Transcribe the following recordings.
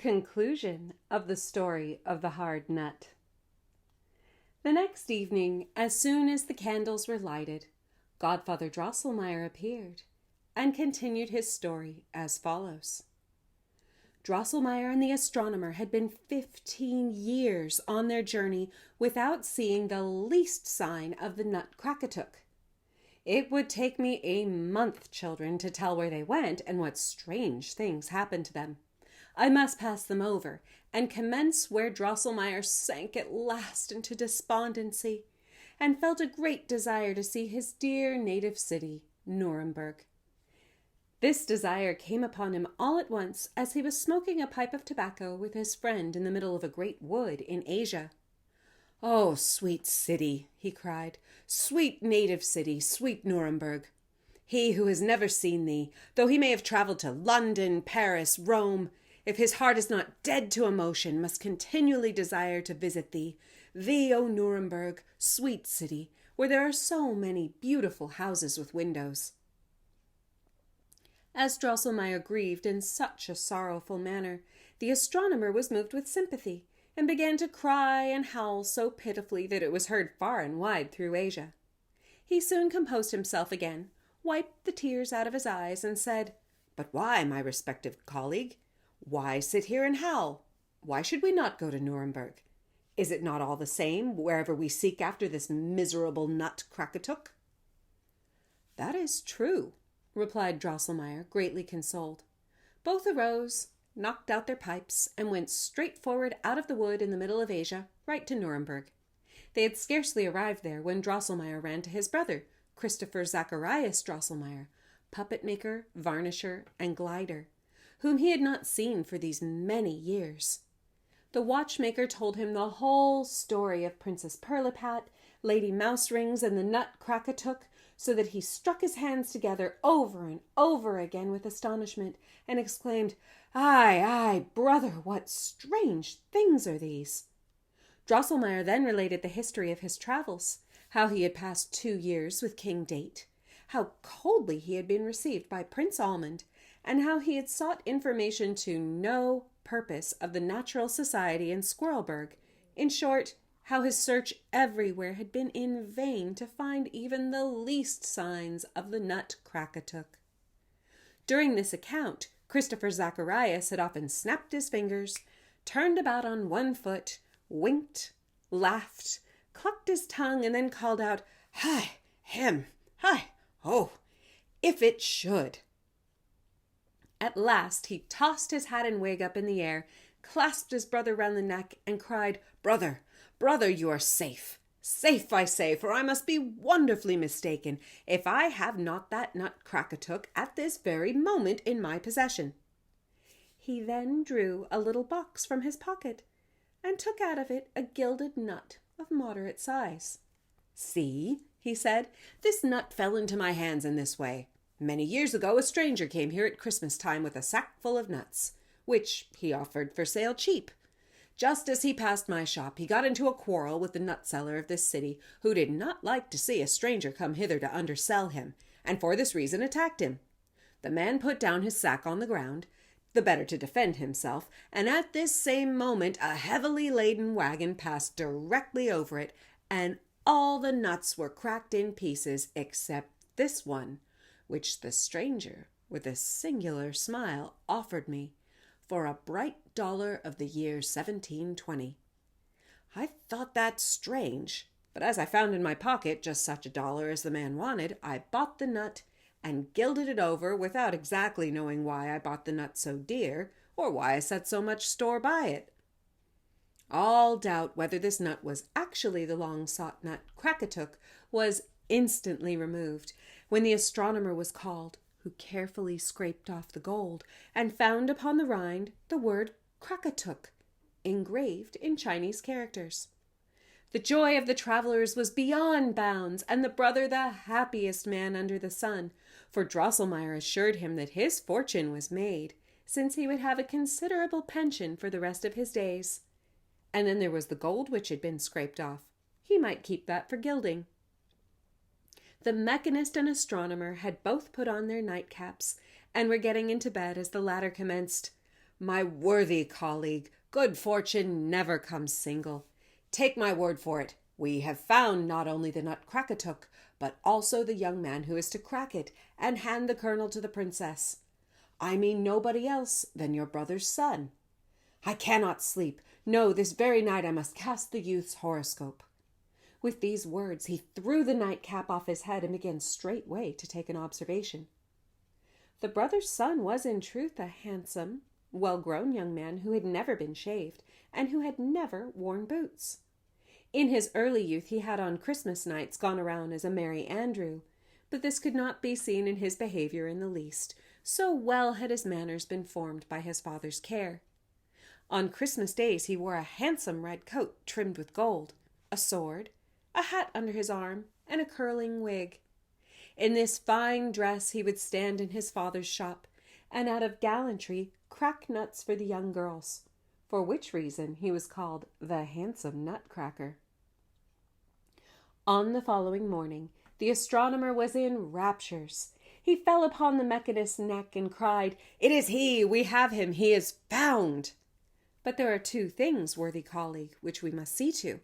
Conclusion of the story of the hard nut. The next evening, as soon as the candles were lighted, Godfather Drosselmeyer appeared and continued his story as follows. Drosselmeyer and the astronomer had been 15 years on their journey without seeing the least sign of the nut Crackatuk. It would take me a month, children, to tell where they went and what strange things happened to them. I must pass them over and commence where Drosselmeyer sank at last into despondency and felt a great desire to see his dear native city, Nuremberg. This desire came upon him all at once as he was smoking a pipe of tobacco with his friend in the middle of a great wood in Asia. "Oh, sweet city," he cried, "sweet native city, sweet Nuremberg! He who has never seen thee, though he may have travelled to London, Paris, Rome, if his heart is not dead to emotion, must continually desire to visit thee, O Nuremberg, sweet city, where there are so many beautiful houses with windows." As Drosselmeyer grieved in such a sorrowful manner, the astronomer was moved with sympathy, and began to cry and howl so pitifully that it was heard far and wide through Asia. He soon composed himself again, wiped the tears out of his eyes, and said, "But why, my respected colleague? Why sit here and howl? Why should we not go to Nuremberg? Is it not all the same wherever we seek after this miserable nut Crackatuk?" "That is true," replied Drosselmeyer, greatly consoled. Both arose, knocked out their pipes, and went straight forward out of the wood in the middle of Asia, right to Nuremberg. They had scarcely arrived there when Drosselmeyer ran to his brother, Christopher Zacharias Drosselmeyer, puppet maker, varnisher, and glider, whom he had not seen for these many years. The watchmaker told him the whole story of Princess Pirlipat, Lady Mouserings, and the nut Crackatuk, so that he struck his hands together over and over again with astonishment, and exclaimed, "Ay, ay, brother, what strange things are these!" Drosselmeyer then related the history of his travels, how he had passed 2 years with King Date, how coldly he had been received by Prince Almond, and how he had sought information to no purpose of the Natural Society in Squirrelberg. In short, how his search everywhere had been in vain to find even the least signs of the nut Crackatuk. During this account, Christopher Zacharias had often snapped his fingers, turned about on one foot, winked, laughed, clucked his tongue, and then called out, "Hi, hem, hi, oh, if it should!" At last he tossed his hat and wig up in the air, clasped his brother round the neck, and cried, "Brother, brother, you are safe. Safe, I say, for I must be wonderfully mistaken if I have not that nut Crackatuk at this very moment in my possession." He then drew a little box from his pocket, and took out of it a gilded nut of moderate size. "See," he said, "this nut fell into my hands in this way. Many years ago a stranger came here at Christmas time with a sack full of nuts, which he offered for sale cheap. Just as he passed my shop, he got into a quarrel with the nut seller of this city, who did not like to see a stranger come hither to undersell him, and for this reason attacked him. The man put down his sack on the ground, the better to defend himself, and at this same moment a heavily laden wagon passed directly over it, and all the nuts were cracked in pieces except this one, which the stranger, with a singular smile, offered me for a bright dollar of the year 1720. I thought that strange, but as I found in my pocket just such a dollar as the man wanted, I bought the nut and gilded it over without exactly knowing why I bought the nut so dear, or why I set so much store by it." All doubt whether this nut was actually the long-sought nut Crackatuk was instantly removed when the astronomer was called, who carefully scraped off the gold and found upon the rind the word Crackatuk, engraved in Chinese characters. The joy of the travelers was beyond bounds, and the brother the happiest man under the sun, for Drosselmeyer assured him that his fortune was made, since he would have a considerable pension for the rest of his days. And then there was the gold which had been scraped off. He might keep that for gilding. The mechanist and astronomer had both put on their nightcaps, and were getting into bed as the latter commenced, My worthy colleague, good fortune never comes single. Take my word for it, we have found not only the nut Crackatuk, but also the young man who is to crack it and hand the kernel to the princess. I mean nobody else than your brother's son. I cannot sleep. No, this very night I must cast the youth's horoscope." With these words he threw the nightcap off his head and began straightway to take an observation. The brother's son was in truth a handsome, well-grown young man who had never been shaved and who had never worn boots. In his early youth he had on Christmas nights gone around as a Merry Andrew, but this could not be seen in his behavior in the least, so well had his manners been formed by his father's care. On Christmas days he wore a handsome red coat trimmed with gold, a sword, a hat under his arm, and a curling wig. In this fine dress he would stand in his father's shop, and out of gallantry crack nuts for the young girls, for which reason he was called the handsome Nutcracker. On the following morning the astronomer was in raptures. He fell upon the mechanist's neck and cried, "It is he! We have him! He is found!" But there are two things, worthy colleague, which we must see to.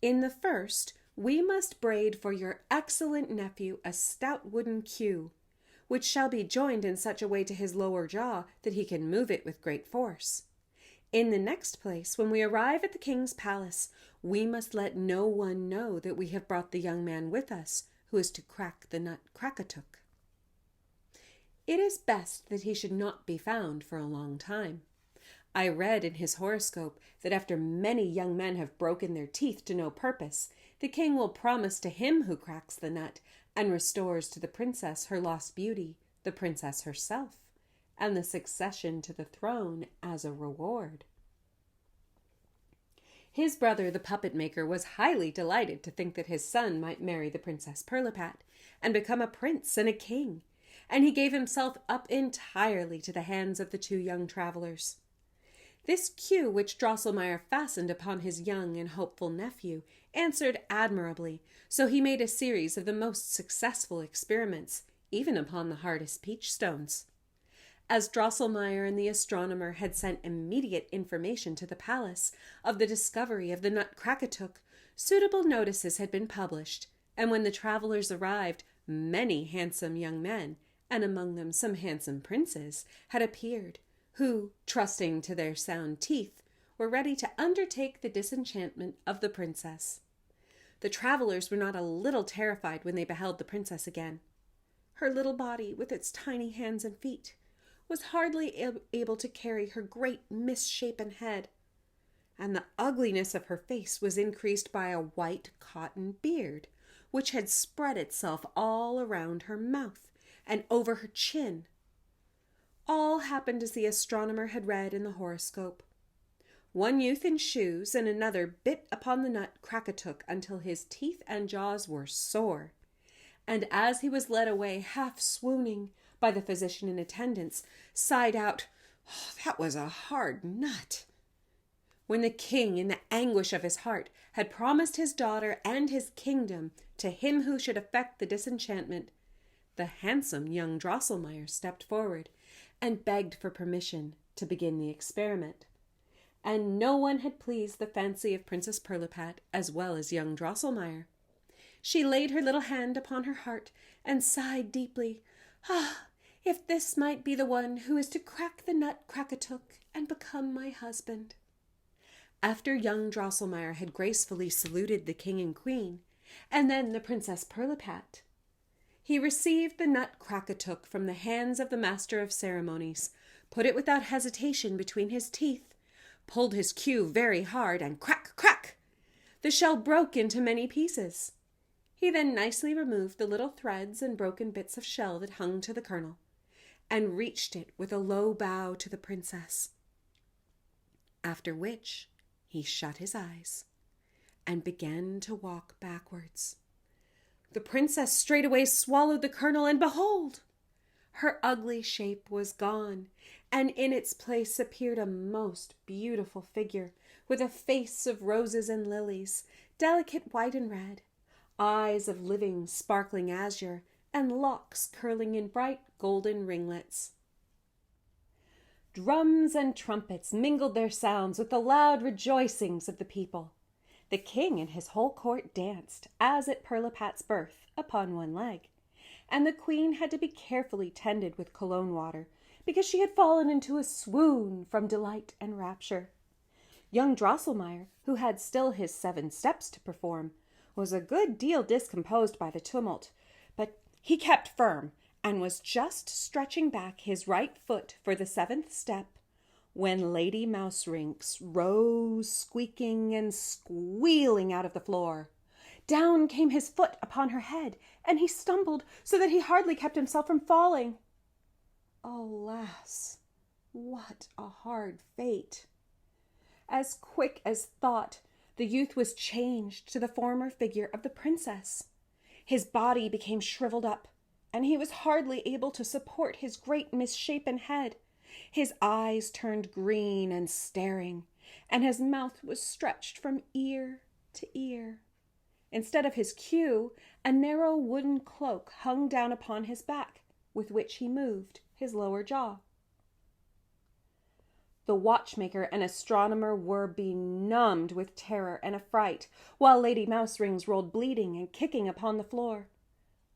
In the first, we must braid for your excellent nephew a stout wooden queue, which shall be joined in such a way to his lower jaw that he can move it with great force. In the next place, when we arrive at the king's palace, we must let no one know that we have brought the young man with us, who is to crack the nut Crackatuk. It is best that he should not be found for a long time. I read in his horoscope that after many young men have broken their teeth to no purpose, the king will promise to him who cracks the nut and restores to the princess her lost beauty, the princess herself, and the succession to the throne as a reward. His brother, the puppet maker, was highly delighted to think that his son might marry the Princess Pirlipat and become a prince and a king, and he gave himself up entirely to the hands of the two young travelers. This cue which Drosselmeyer fastened upon his young and hopeful nephew answered admirably, so he made a series of the most successful experiments, even upon the hardest peach stones. As Drosselmeyer and the astronomer had sent immediate information to the palace of the discovery of the nut Crackatuk, suitable notices had been published, and when the travelers arrived, many handsome young men, and among them some handsome princes, had appeared, who, trusting to their sound teeth, were ready to undertake the disenchantment of the princess. The travelers were not a little terrified when they beheld the princess again. Her little body, with its tiny hands and feet, was hardly able to carry her great misshapen head, and the ugliness of her face was increased by a white cotton beard, which had spread itself all around her mouth and over her chin. All happened as the astronomer had read in the horoscope. One youth in shoes and another bit upon the nut Crackatuk until his teeth and jaws were sore, and as he was led away half swooning by the physician in attendance, sighed out, "Oh, that was a hard nut." When the king, in the anguish of his heart, had promised his daughter and his kingdom to him who should effect the disenchantment, the handsome young Drosselmeyer stepped forward and begged for permission to begin the experiment. And no one had pleased the fancy of Princess Pirlipat as well as young Drosselmeyer. She laid her little hand upon her heart and sighed deeply. "Ah, if this might be the one who is to crack the nut Crackatuk and become my husband." After young Drosselmeyer had gracefully saluted the king and queen, and then the Princess Pirlipat, he received the nut Crackatuk from the hands of the master of ceremonies, put it without hesitation between his teeth, pulled his cue very hard, and crack, crack! The shell broke into many pieces. He then nicely removed the little threads and broken bits of shell that hung to the kernel, and reached it with a low bow to the princess. After which he shut his eyes and began to walk backwards. The princess straightway swallowed the kernel, and behold! Her ugly shape was gone, and in its place appeared a most beautiful figure, with a face of roses and lilies, delicate white and red, eyes of living sparkling azure, and locks curling in bright golden ringlets. Drums and trumpets mingled their sounds with the loud rejoicings of the people. The king and his whole court danced, as at Pirlipat's birth, upon one leg, and the queen had to be carefully tended with cologne water, because she had fallen into a swoon from delight and rapture. Young Drosselmeyer, who had still his 7 steps to perform, was a good deal discomposed by the tumult, but he kept firm, and was just stretching back his right foot for the 7th step, when Lady Mouserings rose squeaking and squealing out of the floor. Down came his foot upon her head, and he stumbled so that he hardly kept himself from falling. Alas, what a hard fate! As quick as thought, the youth was changed to the former figure of the princess. His body became shriveled up, and he was hardly able to support his great misshapen head. His eyes turned green and staring, and his mouth was stretched from ear to ear. Instead of his queue, a narrow wooden cloak hung down upon his back, with which he moved his lower jaw. The watchmaker and astronomer were benumbed with terror and affright, while Lady Mouserings rolled bleeding and kicking upon the floor.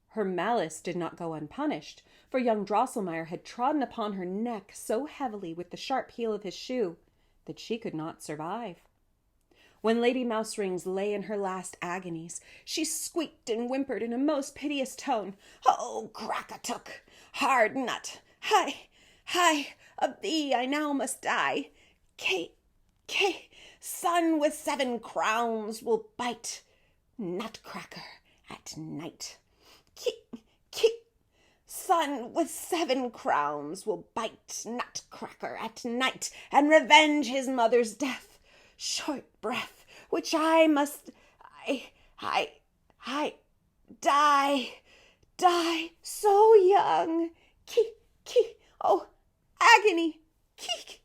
Her malice did not go unpunished, for young Drosselmeyer had trodden upon her neck so heavily with the sharp heel of his shoe that she could not survive. When Lady Mouserings lay in her last agonies, she squeaked and whimpered in a most piteous tone, "Oh, Crackatuk, hard nut! Hi, of thee I now must die. Sun with 7 crowns will bite Nutcracker at night. Sun with 7 crowns will bite Nutcracker at night, and revenge his mother's death. Short breath, which I must, die so young. Oh, agony, keek."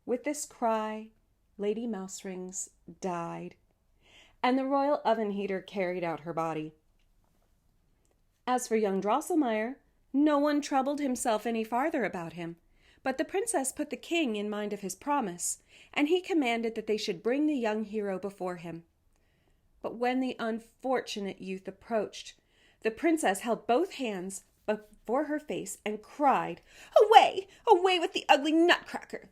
With this cry, Lady Mouserings died, and the royal oven heater carried out her body. As for young Drosselmeyer, no one troubled himself any farther about him, but the princess put the king in mind of his promise, and he commanded that they should bring the young hero before him. But when the unfortunate youth approached, the princess held both hands before her face and cried, "Away! Away with the ugly Nutcracker!"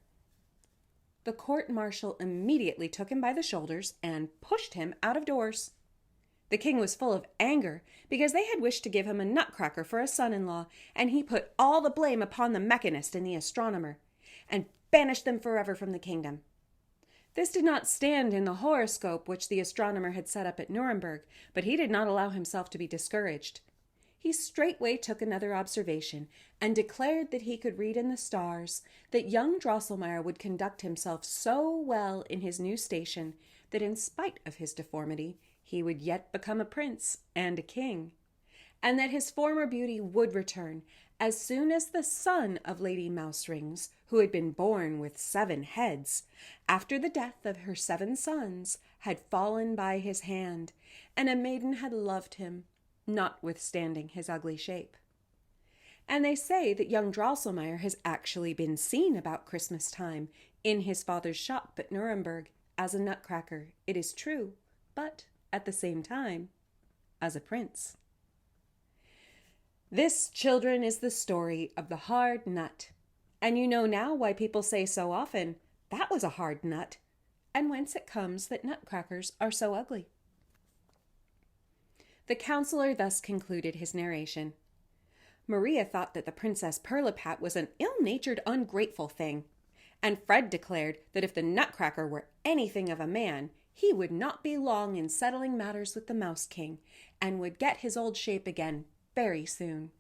The court-martial immediately took him by the shoulders and pushed him out of doors. The king was full of anger because they had wished to give him a Nutcracker for a son-in-law, and he put all the blame upon the mechanist and the astronomer, and banished them forever from the kingdom. This did not stand in the horoscope which the astronomer had set up at Nuremberg, but he did not allow himself to be discouraged. He straightway took another observation, and declared that he could read in the stars that young Drosselmeyer would conduct himself so well in his new station that in spite of his deformity he would yet become a prince and a king, and that his former beauty would return as soon as the son of Lady Mouserings, who had been born with 7 heads, after the death of her 7 sons, had fallen by his hand, and a maiden had loved him, notwithstanding his ugly shape. And they say that young Drosselmeyer has actually been seen about Christmas time in his father's shop at Nuremberg as a Nutcracker, it is true, but at the same time as a prince. This, children, is the story of the hard nut, and you know now why people say so often, "That was a hard nut," and whence it comes that nutcrackers are so ugly. The counselor thus concluded his narration. Maria thought that the Princess Pirlipat was an ill-natured, ungrateful thing, and Fred declared that if the Nutcracker were anything of a man, he would not be long in settling matters with the Mouse King, and would get his old shape again very soon.